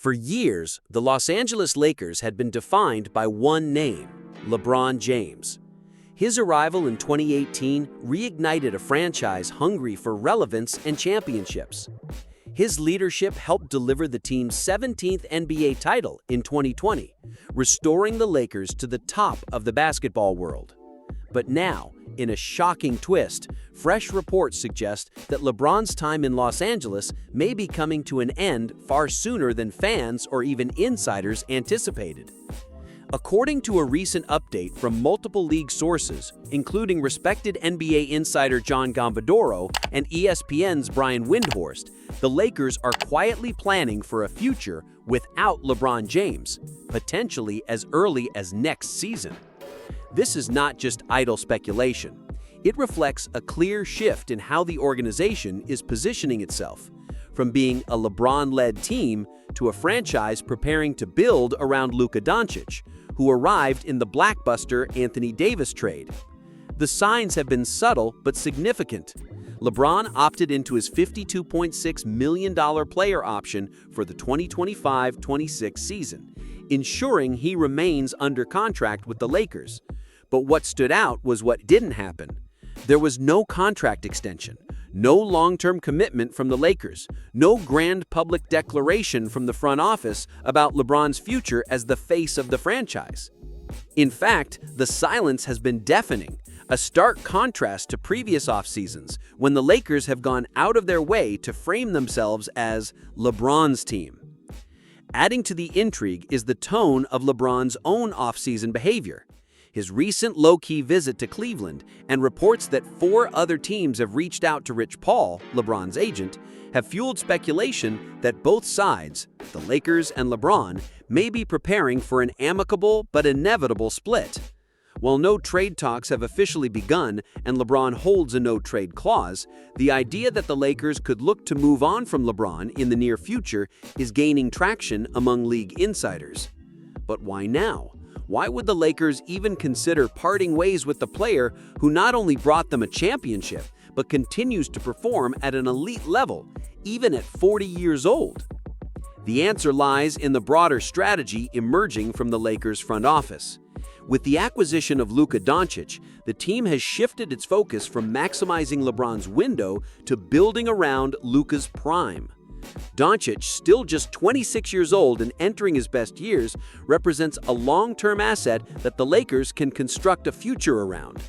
For years, the Los Angeles Lakers had been defined by one name, LeBron James. His arrival in 2018 reignited a franchise hungry for relevance and championships. His leadership helped deliver the team's 17th NBA title in 2020, restoring the Lakers to the top of the basketball world. But now, in a shocking twist, fresh reports suggest that LeBron's time in Los Angeles may be coming to an end far sooner than fans or even insiders anticipated. According to a recent update from multiple league sources, including respected NBA insider John Gambadoro and ESPN's Brian Windhorst, the Lakers are quietly planning for a future without LeBron James, potentially as early as next season. This is not just idle speculation. It reflects a clear shift in how the organization is positioning itself, from being a LeBron-led team to a franchise preparing to build around Luka Dončić, who arrived in the blockbuster Anthony Davis trade. The signs have been subtle but significant. LeBron opted into his $52.6 million player option for the 2025-26 season, ensuring he remains under contract with the Lakers. But what stood out was what didn't happen. There was no contract extension, no long-term commitment from the Lakers, no grand public declaration from the front office about LeBron's future as the face of the franchise. In fact, the silence has been deafening, a stark contrast to previous off-seasons when the Lakers have gone out of their way to frame themselves as LeBron's team. Adding to the intrigue is the tone of LeBron's own off-season behavior. His recent low-key visit to Cleveland and reports that 4 other teams have reached out to Rich Paul, LeBron's agent, have fueled speculation that both sides, the Lakers and LeBron, may be preparing for an amicable but inevitable split. While no trade talks have officially begun and LeBron holds a no-trade clause, the idea that the Lakers could look to move on from LeBron in the near future is gaining traction among league insiders. But why now? Why would the Lakers even consider parting ways with the player who not only brought them a championship, but continues to perform at an elite level, even at 40 years old? The answer lies in the broader strategy emerging from the Lakers front office. With the acquisition of Luka Dončić, the team has shifted its focus from maximizing LeBron's window to building around Luka's prime. Dončić, still just 26 years old and entering his best years, represents a long-term asset that the Lakers can construct a future around.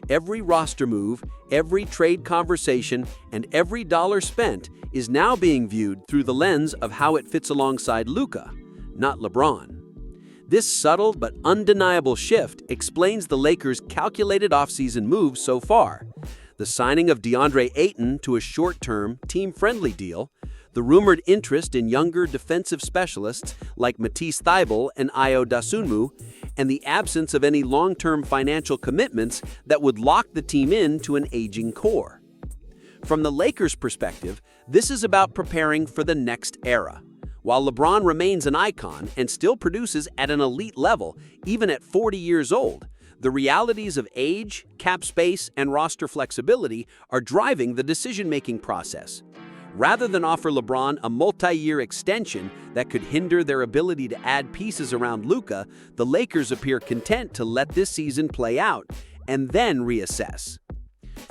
Every roster move, every trade conversation, and every dollar spent is now being viewed through the lens of how it fits alongside Luka, not LeBron. This subtle but undeniable shift explains the Lakers' calculated offseason moves so far. The signing of DeAndre Ayton to a short-term, team-friendly deal, the rumored interest in younger defensive specialists like Matisse Thybulle and Ayo Dosunmu, and the absence of any long-term financial commitments that would lock the team into an aging core. From the Lakers' perspective, this is about preparing for the next era. While LeBron remains an icon and still produces at an elite level, even at 40 years old, the realities of age, cap space, and roster flexibility are driving the decision-making process. Rather than offer LeBron a multi-year extension that could hinder their ability to add pieces around Luka, the Lakers appear content to let this season play out and then reassess.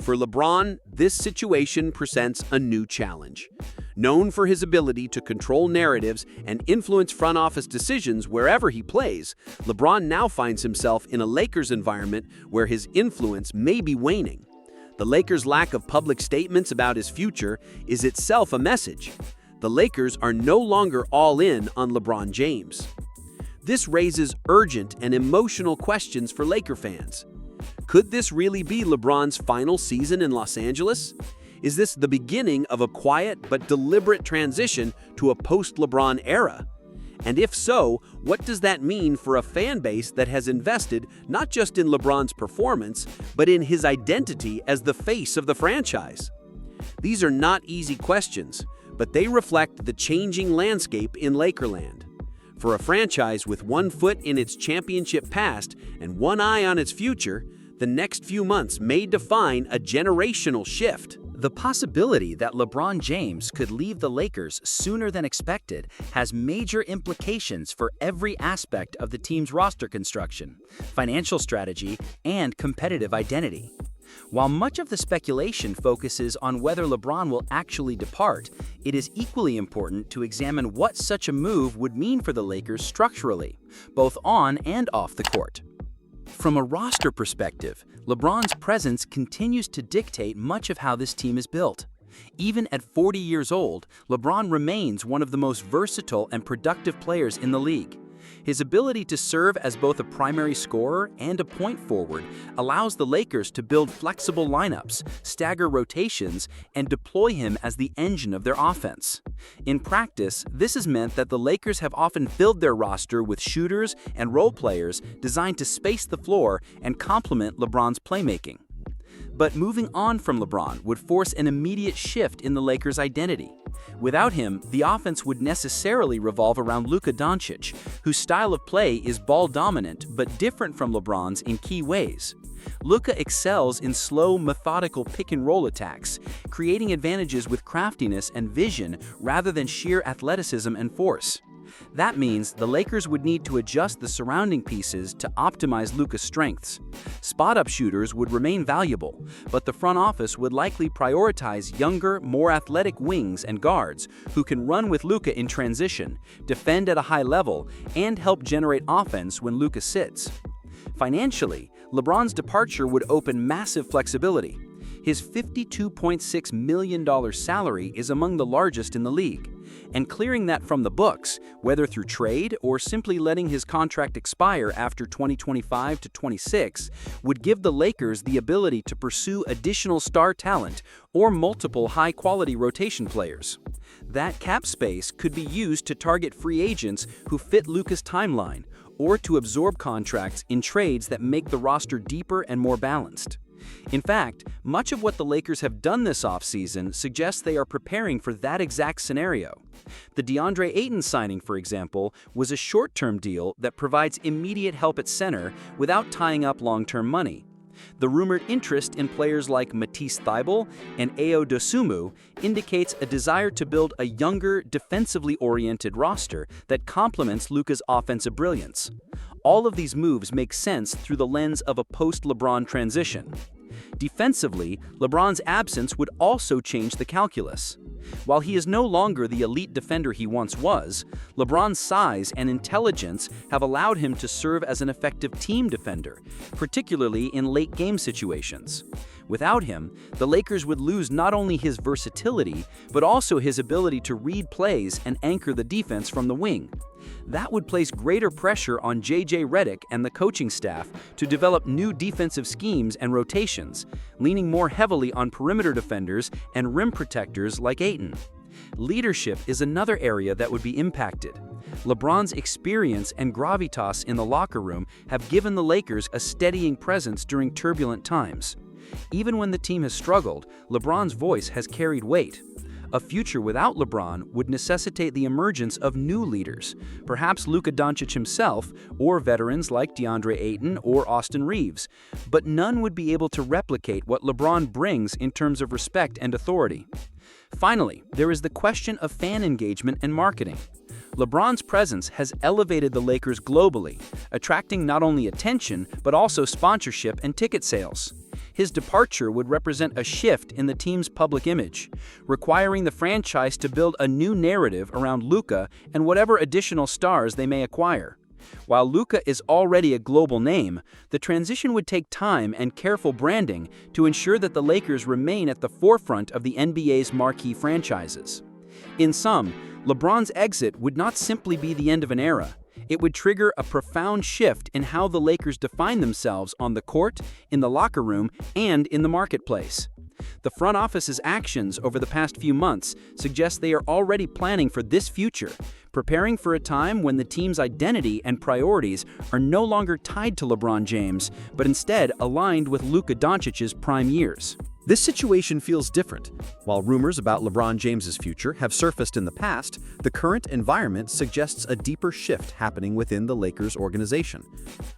For LeBron, this situation presents a new challenge. Known for his ability to control narratives and influence front office decisions wherever he plays, LeBron now finds himself in a Lakers environment where his influence may be waning. The Lakers' lack of public statements about his future is itself a message. The Lakers are no longer all in on LeBron James. This raises urgent and emotional questions for Laker fans. Could this really be LeBron's final season in Los Angeles? Is this the beginning of a quiet but deliberate transition to a post-LeBron era? And if so, what does that mean for a fan base that has invested not just in LeBron's performance, but in his identity as the face of the franchise? These are not easy questions, but they reflect the changing landscape in Lakerland. For a franchise with one foot in its championship past and one eye on its future, the next few months may define a generational shift, The possibility that LeBron James could leave the Lakers sooner than expected has major implications for every aspect of the team's roster construction, financial strategy, and competitive identity. While much of the speculation focuses on whether LeBron will actually depart, it is equally important to examine what such a move would mean for the Lakers structurally, both on and off the court. From a roster perspective, LeBron's presence continues to dictate much of how this team is built. Even at 40 years old, LeBron remains one of the most versatile and productive players in the league. His ability to serve as both a primary scorer and a point forward allows the Lakers to build flexible lineups, stagger rotations, and deploy him as the engine of their offense. In practice, this has meant that the Lakers have often filled their roster with shooters and role players designed to space the floor and complement LeBron's playmaking. But moving on from LeBron would force an immediate shift in the Lakers' identity. Without him, the offense would necessarily revolve around Luka Dončić, whose style of play is ball-dominant but different from LeBron's in key ways. Luka excels in slow, methodical pick-and-roll attacks, creating advantages with craftiness and vision rather than sheer athleticism and force. That means the Lakers would need to adjust the surrounding pieces to optimize Luka's strengths. Spot-up shooters would remain valuable, but the front office would likely prioritize younger, more athletic wings and guards who can run with Luka in transition, defend at a high level, and help generate offense when Luka sits. Financially, LeBron's departure would open massive flexibility. His $52.6 million salary is among the largest in the league, and clearing that from the books, whether through trade or simply letting his contract expire after 2025 to 26, would give the Lakers the ability to pursue additional star talent or multiple high-quality rotation players. That cap space could be used to target free agents who fit Luka's timeline, or to absorb contracts in trades that make the roster deeper and more balanced. In fact, much of what the Lakers have done this offseason suggests they are preparing for that exact scenario. The DeAndre Ayton signing, for example, was a short-term deal that provides immediate help at center without tying up long-term money. The rumored interest in players like Matisse Thybulle and Ayo Dosunmu indicates a desire to build a younger, defensively oriented roster that complements Luka's offensive brilliance. All of these moves make sense through the lens of a post-LeBron transition. Defensively, LeBron's absence would also change the calculus. While he is no longer the elite defender he once was, LeBron's size and intelligence have allowed him to serve as an effective team defender, particularly in late-game situations. Without him, the Lakers would lose not only his versatility, but also his ability to read plays and anchor the defense from the wing. That would place greater pressure on J.J. Redick and the coaching staff to develop new defensive schemes and rotations, leaning more heavily on perimeter defenders and rim protectors like Ayton. Leadership is another area that would be impacted. LeBron's experience and gravitas in the locker room have given the Lakers a steadying presence during turbulent times. Even when the team has struggled, LeBron's voice has carried weight. A future without LeBron would necessitate the emergence of new leaders, perhaps Luka Dončić himself, or veterans like DeAndre Ayton or Austin Reeves, but none would be able to replicate what LeBron brings in terms of respect and authority. Finally, there is the question of fan engagement and marketing. LeBron's presence has elevated the Lakers globally, attracting not only attention but also sponsorship and ticket sales. His departure would represent a shift in the team's public image, requiring the franchise to build a new narrative around Luka and whatever additional stars they may acquire. While Luka is already a global name, the transition would take time and careful branding to ensure that the Lakers remain at the forefront of the NBA's marquee franchises. In sum, LeBron's exit would not simply be the end of an era. It would trigger a profound shift in how the Lakers define themselves on the court, in the locker room, and in the marketplace. The front office's actions over the past few months suggest they are already planning for this future, preparing for a time when the team's identity and priorities are no longer tied to LeBron James, but instead aligned with Luka Dončić's prime years. This situation feels different. While rumors about LeBron James's future have surfaced in the past, the current environment suggests a deeper shift happening within the Lakers organization.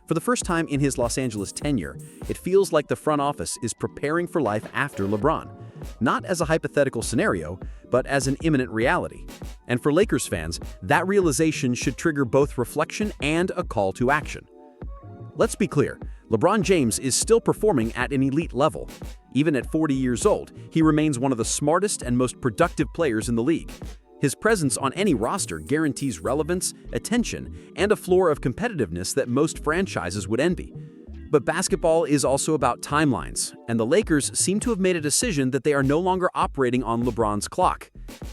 For the first time in his Los Angeles tenure, it feels like the front office is preparing for life after LeBron. not as a hypothetical scenario, but as an imminent reality. And for Lakers fans, that realization should trigger both reflection and a call to action. Let's be clear, LeBron James is still performing at an elite level. Even at 40 years old, he remains one of the smartest and most productive players in the league. His presence on any roster guarantees relevance, attention, and a floor of competitiveness that most franchises would envy. But basketball is also about timelines, and the Lakers seem to have made a decision that they are no longer operating on LeBron's clock.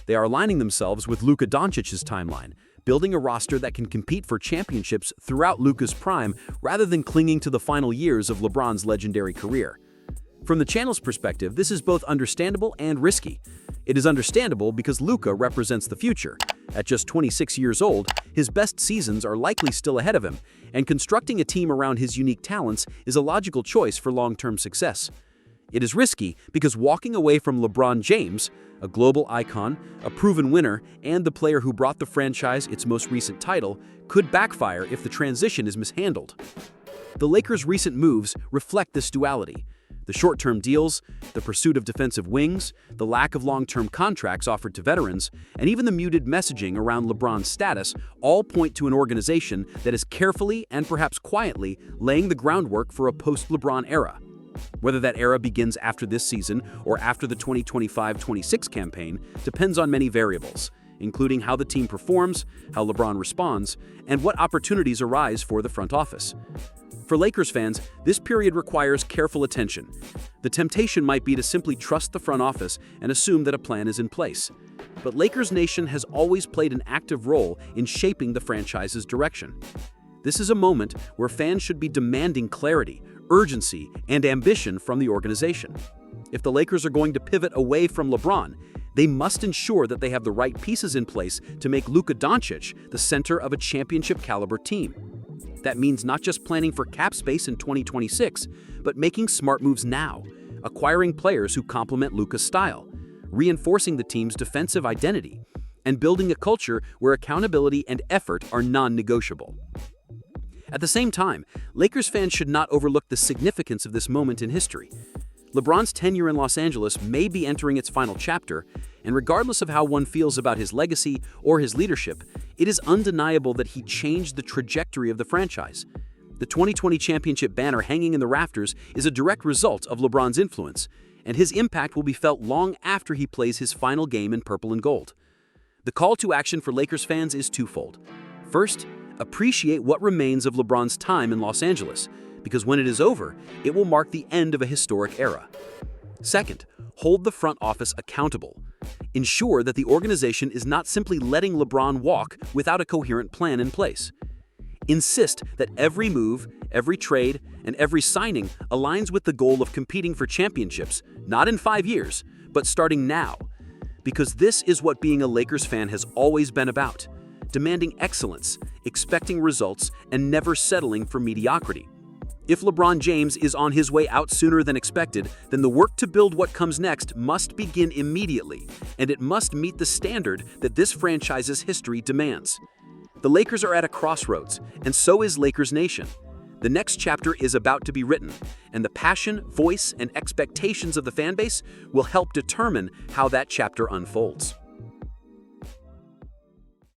They are aligning themselves with Luka Dončić's timeline, building a roster that can compete for championships throughout Luka's prime rather than clinging to the final years of LeBron's legendary career. From the channel's perspective, this is both understandable and risky. It is understandable because Luka represents the future. At just 26 years old, his best seasons are likely still ahead of him, and constructing a team around his unique talents is a logical choice for long-term success. It is risky because walking away from LeBron James, a global icon, a proven winner, and the player who brought the franchise its most recent title, could backfire if the transition is mishandled. The Lakers' recent moves reflect this duality. The short-term deals, the pursuit of defensive wings, the lack of long-term contracts offered to veterans, and even the muted messaging around LeBron's status all point to an organization that is carefully and perhaps quietly laying the groundwork for a post-LeBron era. Whether that era begins after this season or after the 2025-26 campaign depends on many variables, including how the team performs, how LeBron responds, and what opportunities arise for the front office. For Lakers fans, this period requires careful attention. The temptation might be to simply trust the front office and assume that a plan is in place. But Lakers Nation has always played an active role in shaping the franchise's direction. This is a moment where fans should be demanding clarity, urgency, and ambition from the organization. If the Lakers are going to pivot away from LeBron, they must ensure that they have the right pieces in place to make Luka Dončić the center of a championship-caliber team. That means not just planning for cap space in 2026, but making smart moves now, acquiring players who complement Luka's style, reinforcing the team's defensive identity, and building a culture where accountability and effort are non-negotiable. At the same time, Lakers fans should not overlook the significance of this moment in history. LeBron's tenure in Los Angeles may be entering its final chapter, and regardless of how one feels about his legacy or his leadership, it is undeniable that he changed the trajectory of the franchise. The 2020 championship banner hanging in the rafters is a direct result of LeBron's influence, and his impact will be felt long after he plays his final game in purple and gold. The call to action for Lakers fans is twofold. First, appreciate what remains of LeBron's time in Los Angeles, because when it is over, it will mark the end of a historic era. Second, hold the front office accountable. Ensure that the organization is not simply letting LeBron walk without a coherent plan in place. Insist that every move, every trade, and every signing aligns with the goal of competing for championships, not in 5 years, but starting now. Because this is what being a Lakers fan has always been about: demanding excellence, expecting results, and never settling for mediocrity. If LeBron James is on his way out sooner than expected, then the work to build what comes next must begin immediately, and it must meet the standard that this franchise's history demands. The Lakers are at a crossroads, and so is Lakers Nation. The next chapter is about to be written, and the passion, voice, and expectations of the fanbase will help determine how that chapter unfolds.